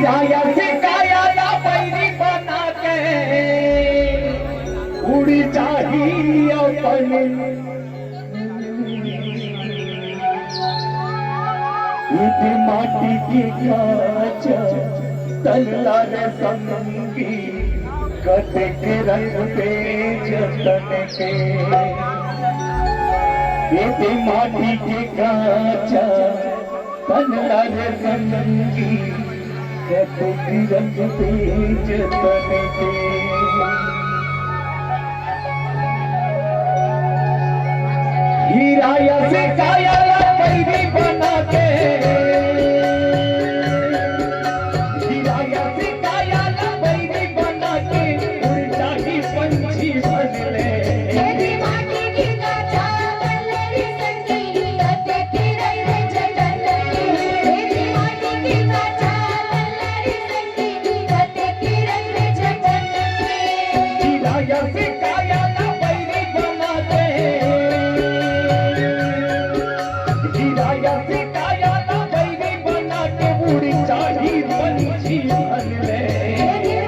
गिराया सिखाया या बैरी बना के उड़ी चाहिए अपन इति माटी की कांच तलवार संगी कटे के रंग पे जतन के इति माटी की कांच तलवार संगी कटे के रंग पे जतन के गिराया से काया बैरी बना के गिराया से काया बैरी बना के उल्टा ही पंछी बन ले माटी की काचा वल्लरी संगी कटे की रंग जतन के माटी की काचा वल्लरी संगी कटे की रंग जतन के गिराया से काया बैरी बना के गिराया से काया बैरी बना के उड़ी चाहिए पंछी बन ले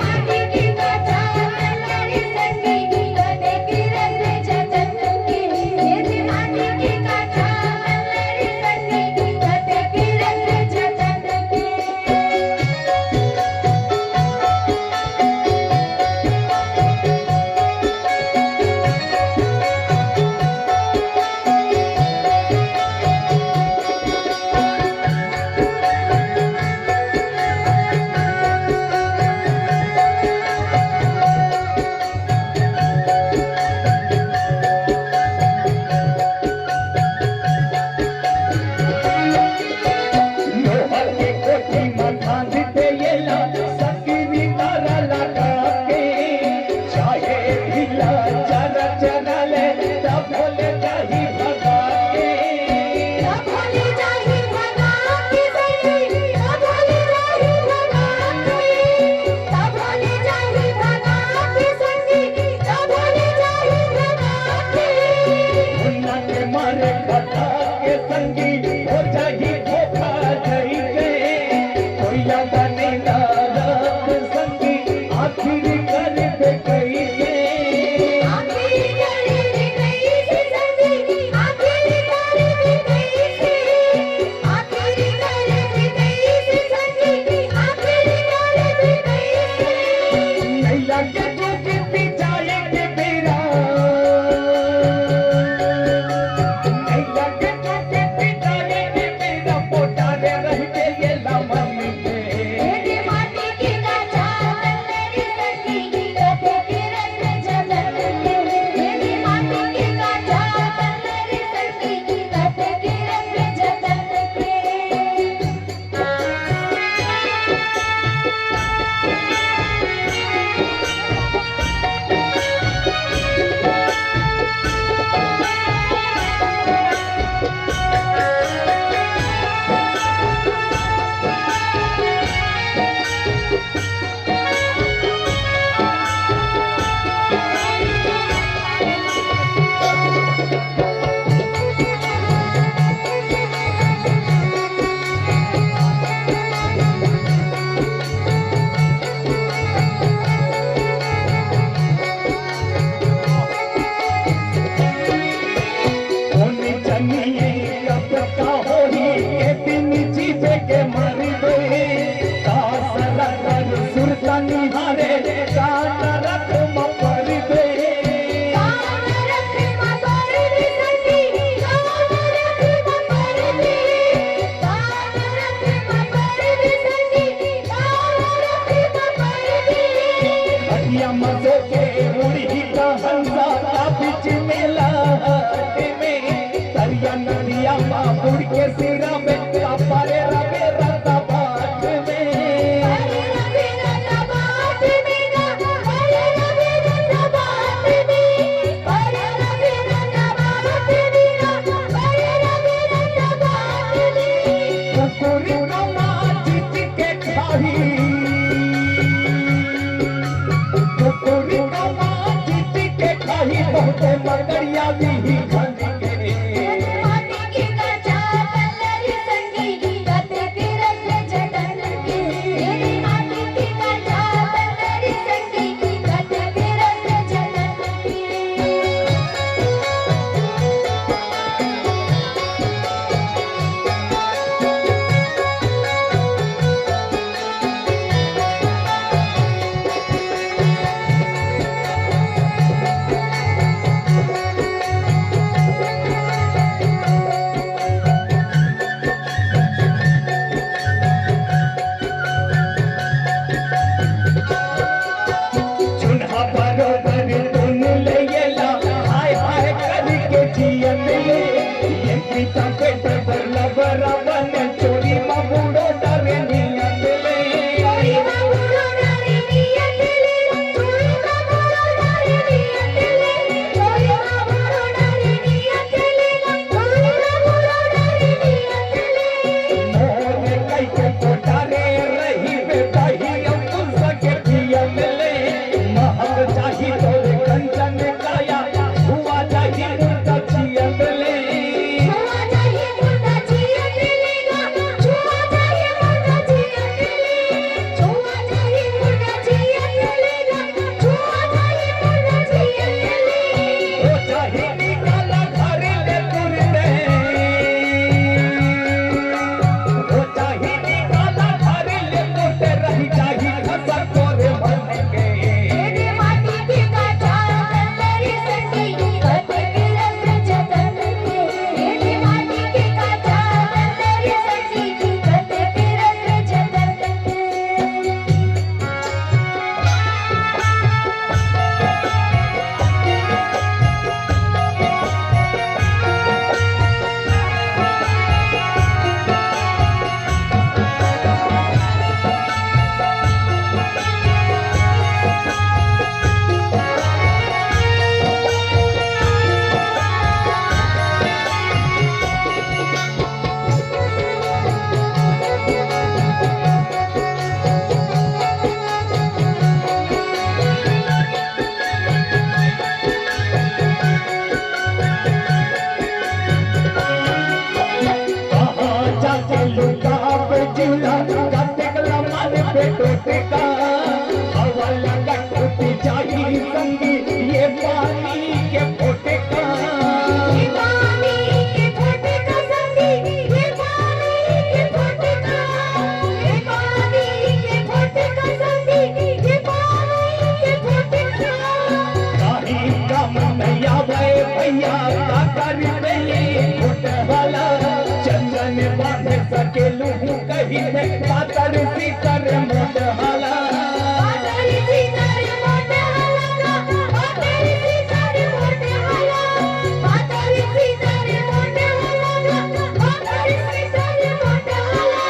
माटी की काचा वल्लरी संगी कटे की रंग जतन के माटी की काचा वल्लरी संगी कटे की रंग जतन के लोहा के कोठी मकान पे ये ला सकीनी तारा लगा के चाहे ढीला चरा चरा ले तब बोले जाही भगा के भोले जाही भगा के संगी भोले जाही भगा के भोले जाही भगा के संगी भोले जाही भगा के मुन्ना के मारे कथा के संगी हो जाही धोखा जाई गए कोई याद नहीं लाख संगी आखिर कर पे गई के आखिरी करे भी गई से संगी आखिरी करे भी गई से आखिरी करे भी गई से संगी आखिरी करे भी गई से नहीं लगे तो कितनी जाएंगे मेरा नहीं लगे तो कितनी जाएंगे मेरा पोटा रे रह के ये लमन के माटी की काचा वल्लरी संगी कटे की रंग जतन के माटी की काचा वल्लरी संगी कटे की रंग जतन के होनी चाहिए कब का होनी ये दिन जीवे के मर गए कासरा कर सुरतानी हारे काना रख मपर दे कान रख मपर दी संगी कान रख मपर दी कान रख मपर दी संगी कान रख मपर दी हटिया मजो के मुड़ी का हंसा का बीच मेला में तरिया नदिया बाबुड़ के सिरा में पारे रवे रता बाट में हरे रवि रंगा बाट में ना हरे रवि रंगा बाट में हरे रवि रंगा बाट में ना हरे रवि रंगा बाट में कुकुरी कमा जीत के खाही कुकुरी कमा जीत के खाही बहुत मगरिया भी घन के माटी की काचा वल्लरी फोटका हवा लगा टूटी जाही संगी ये पानी के फोटका ये पानी के फोटका संगी ये पानी के फोटका ये पानी के फोटका संगी ये पानी के फोटका काही काम नहीं आवे भैया का कर ये फोटवाला चंदन बांध सके लूं कहीं में पातर सी कर मोटहाला पातरी सी कर मोटहाला पातरी सी कर मोटहाला पातरी सी कर मोटहाला पातरी सी कर मोटहाला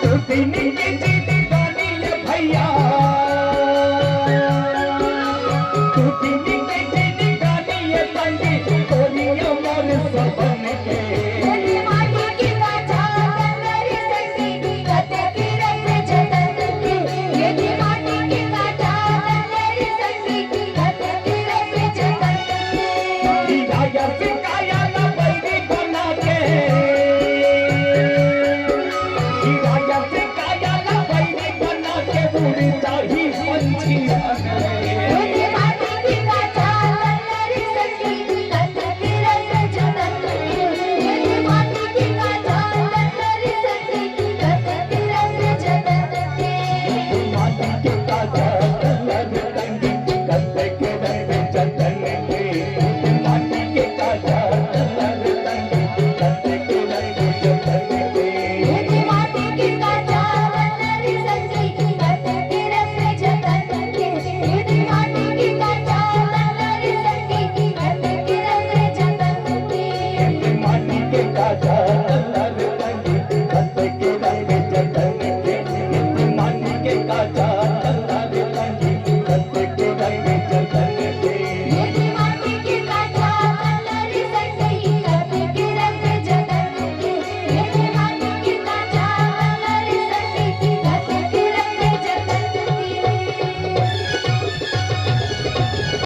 तू दिन की जीत गानी ले भैया तू दिन की जीत गानी ये संगी तोरिया मोर सबन के ये माटी की काचा मेरी संगी कते की रंग जतन के ये माटी की काचा मेरी संगी कते की रंग जतन के हिदाया से काया ना बैरी बना के हिदाया से काया ना बैरी बना के उड़ जाही पंछी बन